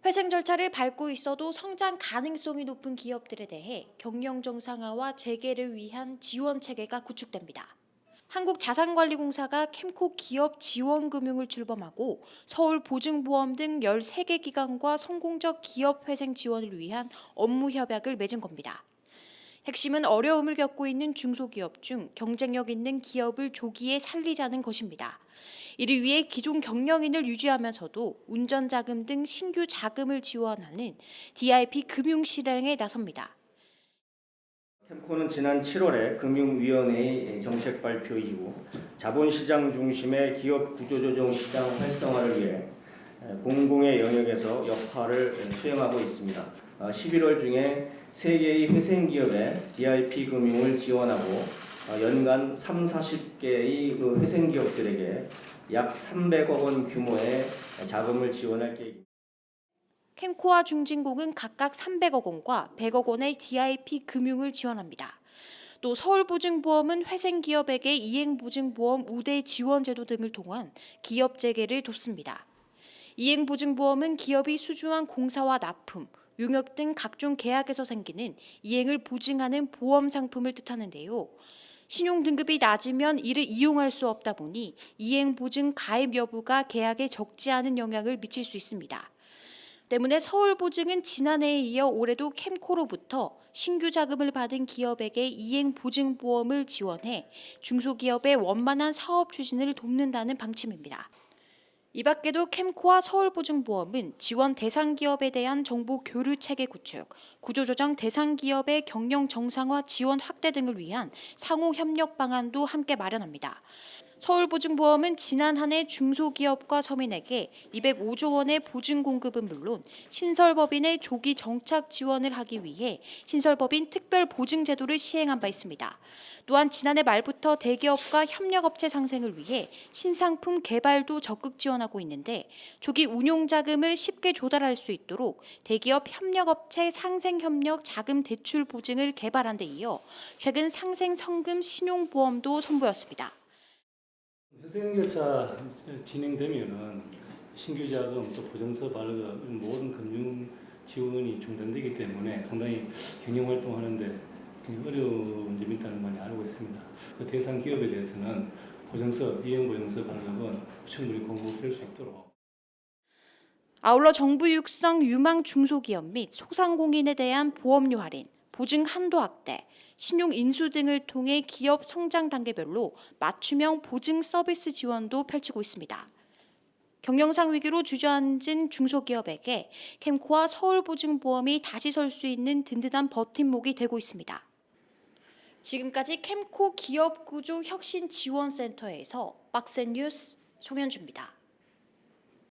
회생 절차를 밟고 있어도 성장 가능성이 높은 기업들에 대해 경영 정상화와 재개를 위한 지원 체계가 구축됩니다. 한국자산관리공사가 캠코 기업 지원 금융을 출범하고 서울보증보험 등 13개 기관과 성공적 기업 회생 지원을 위한 업무 협약을 맺은 겁니다. 핵심은 어려움을 겪고 있는 중소기업 중 경쟁력 있는 기업을 조기에 살리자는 것입니다. 이를 위해 기존 경영인을 유지하면서도 운전자금 등 신규 자금을 지원하는 DIP 금융 실행에 나섭니다. 캠코는 지난 7월에 금융위원회의 정책 발표 이후 자본시장 중심의 기업 구조조정 시장 활성화를 위해 공공의 영역에서 역할을 수행하고 있습니다. 11월 중에 3개의 회생기업에 DIP 금융을 지원하고 연간 30-40개의 회생기업들에게 약 300억 원 규모의 자금을 지원할 계획입니다. 캠코와 중진공은 각각 300억 원과 100억 원의 DIP 금융을 지원합니다. 또 서울보증보험은 회생기업에게 이행보증보험 우대 지원 제도 등을 통한 기업 재개를 돕습니다. 이행보증보험은 기업이 수주한 공사와 납품, 용역 등 각종 계약에서 생기는 이행을 보증하는 보험 상품을 뜻하는데요. 신용 등급이 낮으면 이를 이용할 수 없다 보니 이행보증 가입 여부가 계약에 적지 않은 영향을 미칠 수 있습니다. 때문에 서울보증은 지난해에 이어 올해도 캠코로부터 신규 자금을 받은 기업에게 이행보증보험을 지원해 중소기업의 원만한 사업 추진을 돕는다는 방침입니다. 이 밖에도 캠코와 서울보증보험은 지원 대상 기업에 대한 정보 교류 체계 구축, 구조조정 대상 기업의 경영 정상화 지원 확대 등을 위한 상호 협력 방안도 함께 마련합니다. 서울보증보험은 지난 한 해 중소기업과 서민에게 205조 원의 보증 공급은 물론 신설법인의 조기 정착 지원을 하기 위해 신설법인 특별보증 제도를 시행한 바 있습니다. 또한 지난해 말부터 대기업과 협력업체 상생을 위해 신상품 개발도 적극 지원하고 있는데 조기 운용자금을 쉽게 조달할 수 있도록 대기업 협력업체 상생협력 자금 대출 보증을 개발한 데 이어 최근 상생성금 신용보험도 선보였습니다. 회생 절차 진행되면은 신규 자금 또 보증서 발급 이런 모든 금융 지원이 중단되기 때문에 상당히 경영 활동하는데 어려운 점이 있다는 걸 많이 알고 있습니다. 그 대상 기업에 대해서는 보증서, 이행 보증서 발급은 충분히 공급될 수 있도록. 아울러 정부 육성 유망 중소기업 및 소상공인에 대한 보험료 할인, 보증 한도 확대, 신용 인수 등을 통해 기업 성장 단계별로 맞춤형 보증 서비스 지원도 펼치고 있습니다. 경영상 위기로 주저앉은 중소기업에게 캠코와 서울보증보험이 다시 설 수 있는 든든한 버팀목이 되고 있습니다. 지금까지 캠코 기업구조 혁신지원센터에서 박센 뉴스 송현주입니다.